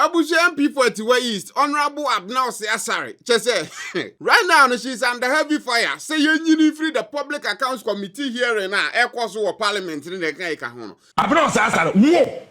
Abuja MP for Tiwa East, Honorable Abena Osei Asare, say, right now she's under heavy fire. Say you free the Public Accounts Committee here and now, Ecoso Parliament in the Kaikahono. Abena Osei Asare, whoa!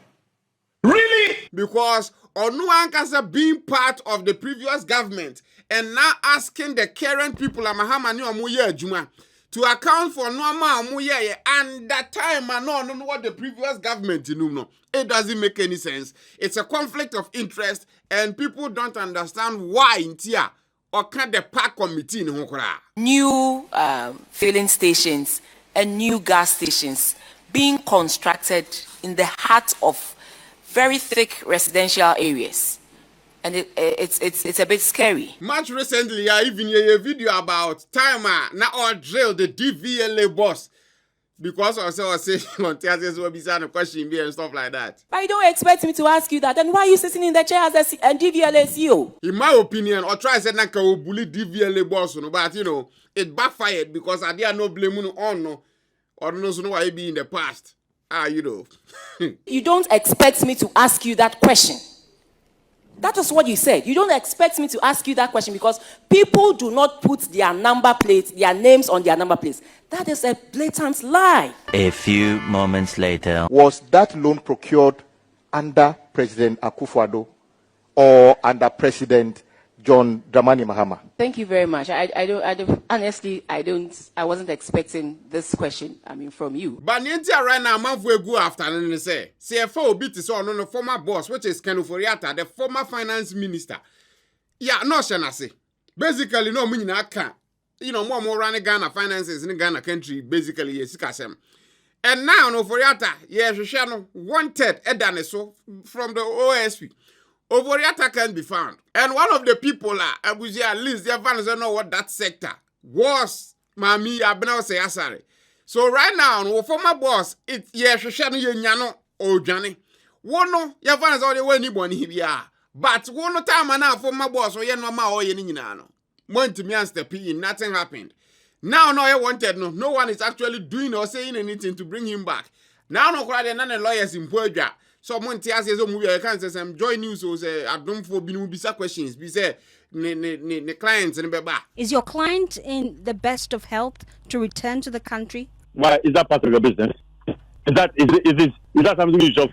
Really? Because Onuankasa being part of the previous government and now asking the current people of Mahamani Omuye Juma to account for Norma Omuye and that time I don't know what the previous government no. It doesn't make any sense. It's a conflict of interest and people don't understand why in Tia or can the park committee in Hokora. New filling stations and new gas stations being constructed in the heart of very thick residential areas, and it's a bit scary. Much recently, I even hear a video about timer now all drill the DVLA boss because I say on Thursdays will be a question and stuff like that. But you don't expect me to ask you that, then why are you sitting in the chair as a DVLA CEO? In my opinion, or try to say that bully DVLA boss, but you know it backfired because I dare no blame on no or no know why be in the past. You know. You don't expect me to ask you that question. That is what you said. You don't expect me to ask you that question because people do not put their number plates, their names on their number plates. That is a blatant lie. A few moments later. Was that loan procured under President Akufo-Addo or under President John Dramani Mahama? Thank you very much. Honestly, I wasn't expecting this question, from you. But right now, I'm go after and say, CFO beat is on the former boss, which is Ken Ofori-Atta, the former finance minister. Yeah, no, shana say. Basically, no meaning I can't. You know, more running Ghana finances in Ghana country, basically, yes, Kasem. And now, no Ofori-Atta, yes, Shano wanted Edaneso from the OSP. Ofori-Atta can be found. And one of the people, at least their fans don't know what that sector was. Mami Abena Osei Asare. So right now, no former boss, it's Shano Yenyano or Johnny. One your fans all the way anybody here. But one time now, former boss or Yanoma or Yeninano. Wontumi and step in, nothing happened. Now, no, I wanted no one is actually doing or saying anything to bring him back. Now, no, none lawyers in Puebla. So Monty says, I can't say some joy news or say I don't for be questions. Be say the clients and beba. Is your client in the best of health to return to the country? Why is that part of your business? Is that something which is of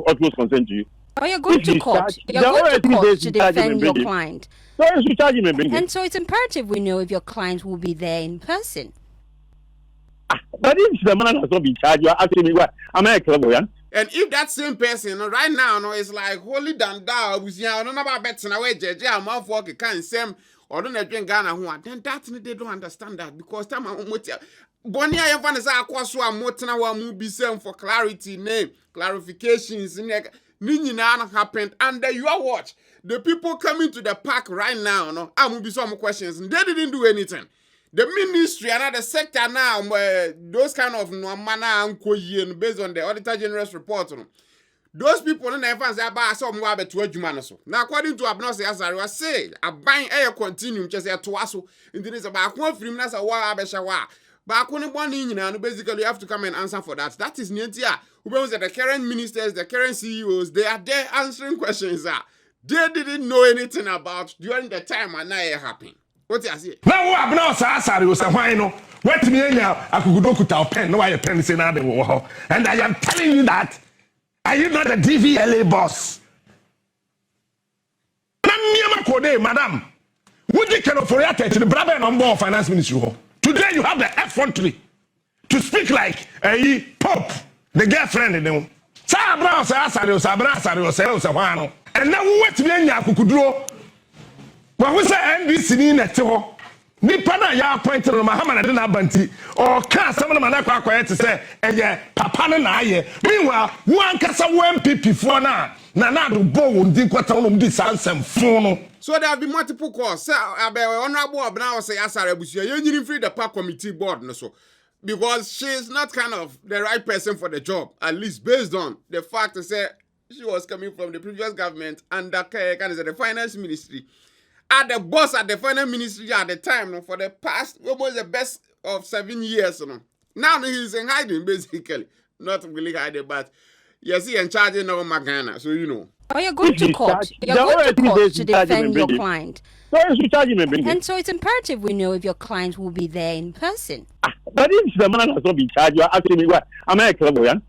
utmost concern to you? Oh, you're going to court. You're going to court to defend your client. And so it's imperative we know if your client will be there in person. But if the man has not been charged, you are asking me why? Am I a clairvoyant? And if that same person right now, no, it's like holy danda, we I don't know about bets and away, JJ, I'm off work, can't same or don't drink Ghana, then that they don't understand that because time I'm Bonnie, I have a aquaswa motana wa mubi same for clarity, name, clarifications, Nina happened under your watch. The people coming to the park right now, no, I will be some questions, and they didn't do anything. The ministry, another sector now, those kind of manner based on the Auditor General's report. Those people in the advance about some more to a so. Now, according to Abena Osei Asare, I say a buying air continuum just a twasso in this about 1 3 minutes a while abeshawa. But basically you have to come and answer for that. That is Nientia. Who knows that the current ministers, the current CEOs, they are there answering questions. They didn't know anything about during the time and now it happened. What you say? Now, Abena Osei Asare was a wino. What me now? I could go to our pen. No, I pen say now. And I am telling you that. Are you not a DVLA boss? Madam, would you can Ofori-Atta to the brother number of finance ministry? Today you have the effrontery to speak like a Pope, the girlfriend in them. Abena Osei Asare. And now what me and Yakukudro? When we say NBC in a tour, Nipana ya appointed Mahama and Banti, or cast some of them quiet to say, and yeah, Papa and I. Meanwhile, one cassa one PP for now. Nana do bow did what on this answer phone. So there have been multiple calls. Sir, Honorable Abena Osei Asare, you're free the park committee board, no so. Because she is not kind of the right person for the job, at least based on the fact that she was coming from the previous government under the finance ministry. At the boss at the finance ministry at the time, for the past, almost the best of 7 years. Now he's in hiding, basically. Not really hiding, but yes, he's in charge of Ghana, so you know. Or you're going to court. You're going to court to defend your client. So you should charge him and bring him. And so it's imperative we know if your client will be there in person. But if the man has not been charged, you are asking me what? Am I a clairvoyant?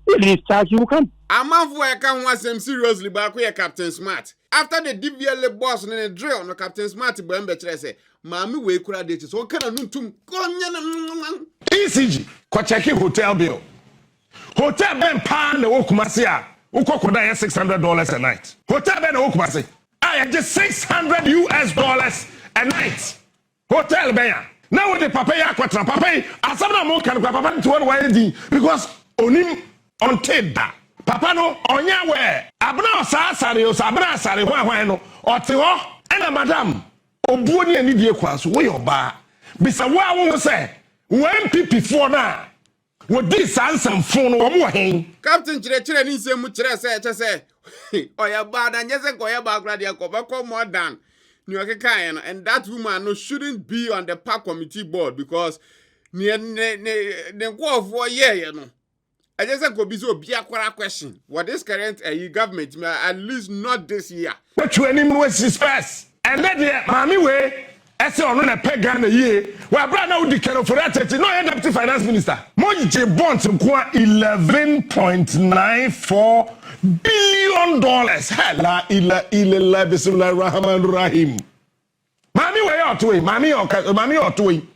If he is charged, he will come. I'm not for I can want him seriously, but we are Captain Smart. After the DVL boss and the drill, no Captain Smart, Bembe say, Mammy, we could have dated. So can I know to ECG, Kocheki hotel bill. Hotel Ben Pan, the Okumasia, Ukokoda $600 a night. Hotel Ben Okumasi. I just $600 US a night. Hotel Ben. Now with the Papaya Quatra, Papa, as some more can Papa to one because Onim on Teda. Papa no, on your way. Abena Osei Asare, Abena Asare, no, or Tiho, and Madame. Obuni and Nidia Quas, way or bar. Bisa wa won't say, when people for now. What this answer phone or more hang? Captain Chile ni se mu chire say oya bad and yes go back radio ko more than New York and that woman no shouldn't be on the park committee board because ne go for year you know. I just go be so be a question. What this current government at least not this year. But you any was first. And let the mommy way I say on a peg Ghana year. Well, brother, now the kind of for that, no deputy finance minister. Moji bonds $11.94 billion. Hella illa bismillah rahman rahim. Mami way out way, mami or two.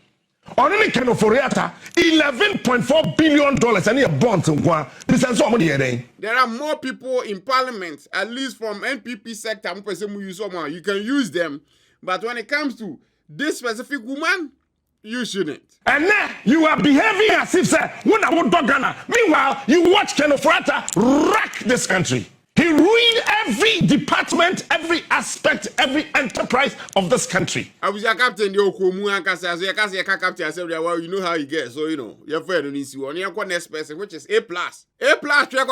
On any kind of for $11.4 billion and your bonds this is so money. There are more people in parliament, at least from NPP sector. You can use them, but when it comes to this specific woman, you shouldn't. And now you are behaving as if say when I want Ghana. Meanwhile, you watch Ken Ofori-Atta wreck this country. He ruined every department, every aspect, every enterprise of this country. I was your captain, you captain. I said, well, you know how you get, so you know, your friend needs you on your next person, which is A+. A+,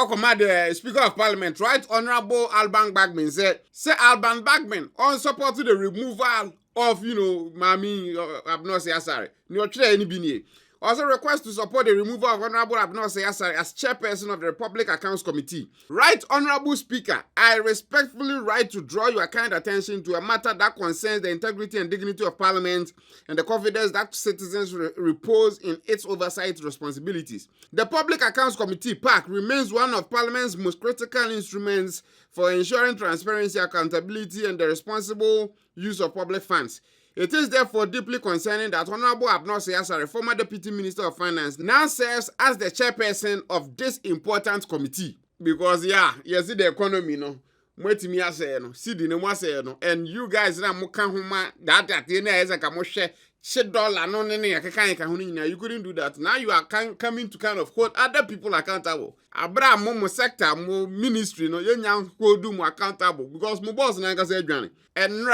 command Speaker of Parliament, Right Honorable Alban Bagman said, Alban Bagman on support to the removal of, you know, Mami Abena Osei Asare. Also request to support the removal of Honorable Abena Osei Asare as chairperson of the Republic Accounts Committee. Right Honorable Speaker, I respectfully write to draw your kind attention to a matter that concerns the integrity and dignity of Parliament and the confidence that citizens repose in its oversight responsibilities. The Public Accounts Committee, PAC, remains one of Parliament's most critical instruments for ensuring transparency, accountability, and the responsible use of public funds. It is therefore deeply concerning that Honorable Abena Osei Asare, former Deputy Minister of Finance, now serves as the chairperson of this important committee. Because, you see the economy, no? And you guys, you couldn't do that. Now you are coming to kind of hold other people accountable. Abraham mo sector, mo ministry, no, you hold them accountable because my boss na say Johnny. And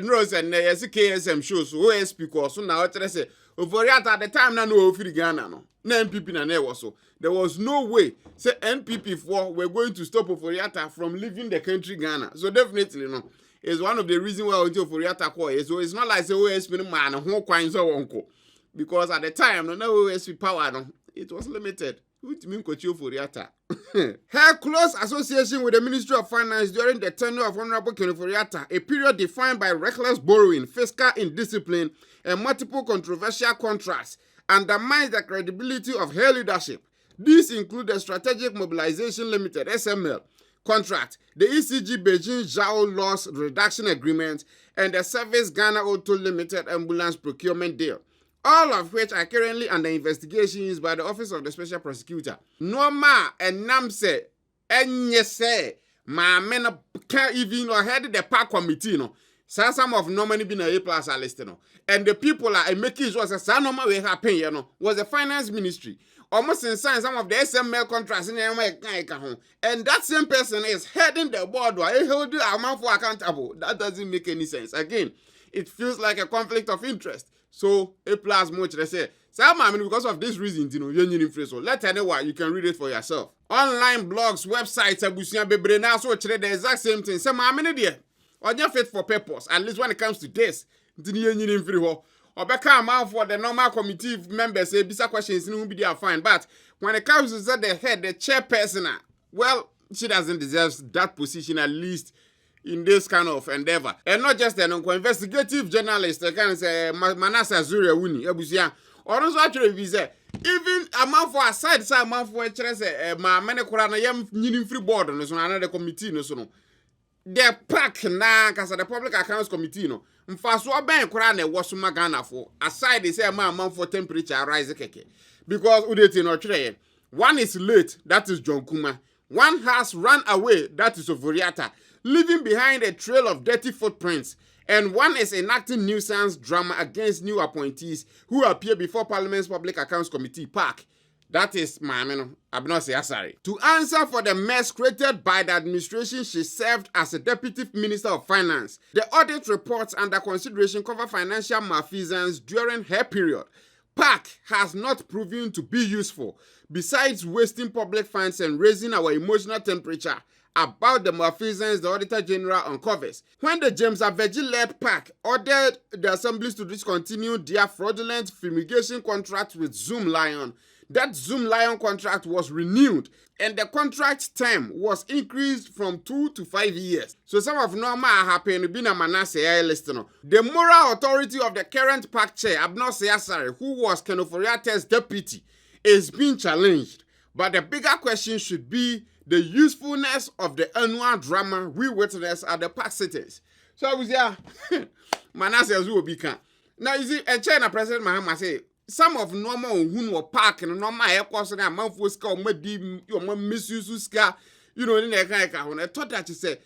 Rose and KSM shows OSP course. So now I say Ofori-Atta at the time na no ofiri Ghana no. Na NPP na was so. There was no way say NPP4 were going to stop Ofori-Atta from leaving the country Ghana. So definitely no. It's one of the reasons why Ofori-Atta call. So it's not like say OSP man who coin so wonko. Because at the time no OSP power no, it was limited. Which means Ofori-Atta. Her close association with the Ministry of Finance during the tenure of Honorable Ken Ofori-Atta, a period defined by reckless borrowing, fiscal indiscipline, and multiple controversial contracts, undermines the credibility of her leadership. These include the Strategic Mobilization Limited (SML) contract, the ECG Beijing Zhao Loss Reduction Agreement, and the Service Ghana Auto Limited Ambulance Procurement Deal, all of which are currently under investigations by the Office of the Special Prosecutor. Norma and Namse and Yese, my men can't even head the park committee. No, some of normally been A+ are listed. No, and the people are making sure that some normal way happen. You know, was the finance ministry. Almost inside some of the SML contracts in the and that same person is heading the board while he hold the amount for accountable. That doesn't make any sense. Again, it feels like a conflict of interest. So A+ much they say. Because of this reason, you know, so let anyone you can read it for yourself. Online blogs, websites, the exact same thing. Say dear, or just fit for purpose. At least when it comes to this, or back out for the normal committee members say bisa questions no be there fine. But when it comes to the head, the chairperson, well, she doesn't deserve that position, at least in this kind of endeavor. And not just an investigative journalist, I can say Manasa Zuri Wuni, Ebusia, or also actually be say, even a month for aside, some month for a my Menekurana Yam Nin Free Board on another committee, no so. The pack na kasa the Public Accounts Committee no. Mfaso ben kura na woso magana for aside they say man for temperature rise keke. Because udeti no tire. One is late, that is John Kuma. One has run away, that is Ovoriata, leaving behind a trail of dirty footprints. And one is enacting nuisance drama against new appointees who appear before Parliament's Public Accounts Committee, PAC. That is Abena Osei Asare. To answer for the mess created by the administration she served as a Deputy Minister of Finance, the audit reports under consideration cover financial malfeasance during her period. PAC has not proven to be useful, besides wasting public funds and raising our emotional temperature about the malfeasance the Auditor General uncovers. When the James Aveji-led PAC ordered the assemblies to discontinue their fraudulent fumigation contract with Zoom Lion, that Zoom Lion contract was renewed and the contract term was increased from 2 to 5 years. So some of normal happen being a Manasseh listener. The moral authority of the current PAC chair, Abena Osei Asare, who was Kenoforiate's deputy, is being challenged. But the bigger question should be the usefulness of the annual drama we witnessed at the PAC sittings. So I was here, Manasseh Zuobika. Now you see, and China President Mahama say, some of normal who were park and normal air course and a month was called your misuse ska, you know, in the kind when I thought that you say,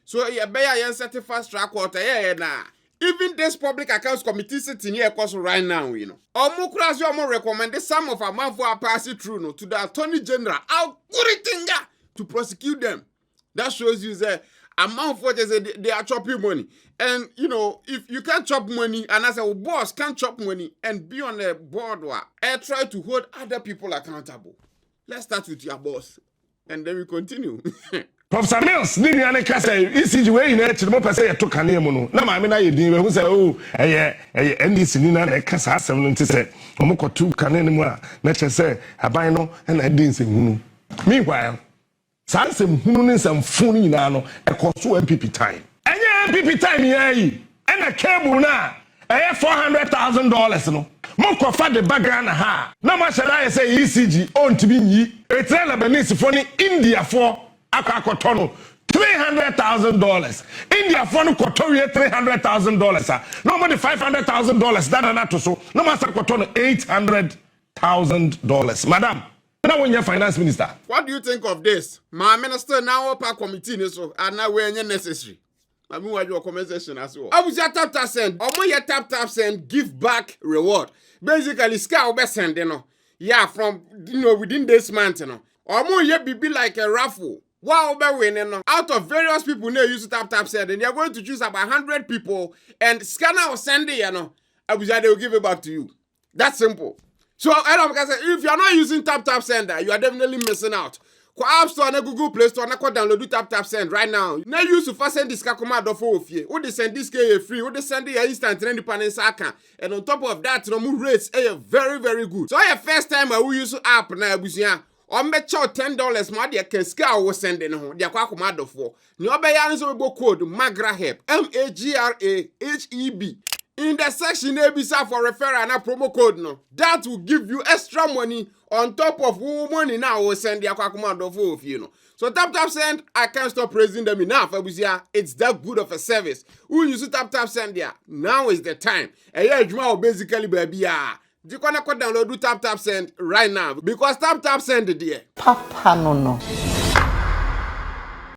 so you bear certified track water, even this Public Accounts Committee sitting here course right now, you know. Almost recommended some of our month for passing through no, to the Attorney General, how good to prosecute them. That shows you that amount for they are chopping money. And you know, if you can't chop money, and as a boss can't chop money and be on the board, and try to hold other people accountable. Let's start with your boss, and then we continue. Professor Mills, ni ane kasa ECG we ina chimo pese ye to kane mu no. Na ma me na ye din we hu say oh NDC ni na e kasa asem no ntise. Omokotu kane ni mu a na che say aban no na edin se hunu. Meanwhile, sansem hunu ni nsem funu nyina no e koso MPP time. Enye MPP time yi e na cable na e $400,000 no. Moko fa de bagana ha. Na ma shara say ECG on tibi yi. Etre Lebanese for ni India for Akakotono $300,000. India for no kotorie $300,000. No more $500,000. That not to so. No more kotono $800,000. Madam, now when you're finance minister. What do you think of this? My minister now up a committee so and now we're necessary. I mean, what your conversation as well. I was your tap send. Or your tap send give back reward. Basically, scout best send, you know. Yeah, from within this month, you know. Or more ye be like a raffle. Wow, winning out of various people now use tap send, and you're going to choose about 100 people and scanner will send it, you know. I wish they will give it back to you. That's simple. So if you're not using tap sender, you are definitely missing out. Go App Store and Google Play Store and download tap send right now. Now use to first send this command of ofie. What they send this free, what they send it instant independence account. And on top of that, no more rates are very, very good. So your first time I will use app now, or make sure $10 more they can scale was sending home. They are quite for. No be answer code Magraheb MAGRAHEB. In the section ABC for referral and a promo code no. That will give you extra money on top of who money now will send their commando for you know. So tap send, I can't stop praising them enough. It's that good of a service. Who use tap send there? Now is the time. And yeah, basically baby you can download tap send right now because tap send there. Papa no.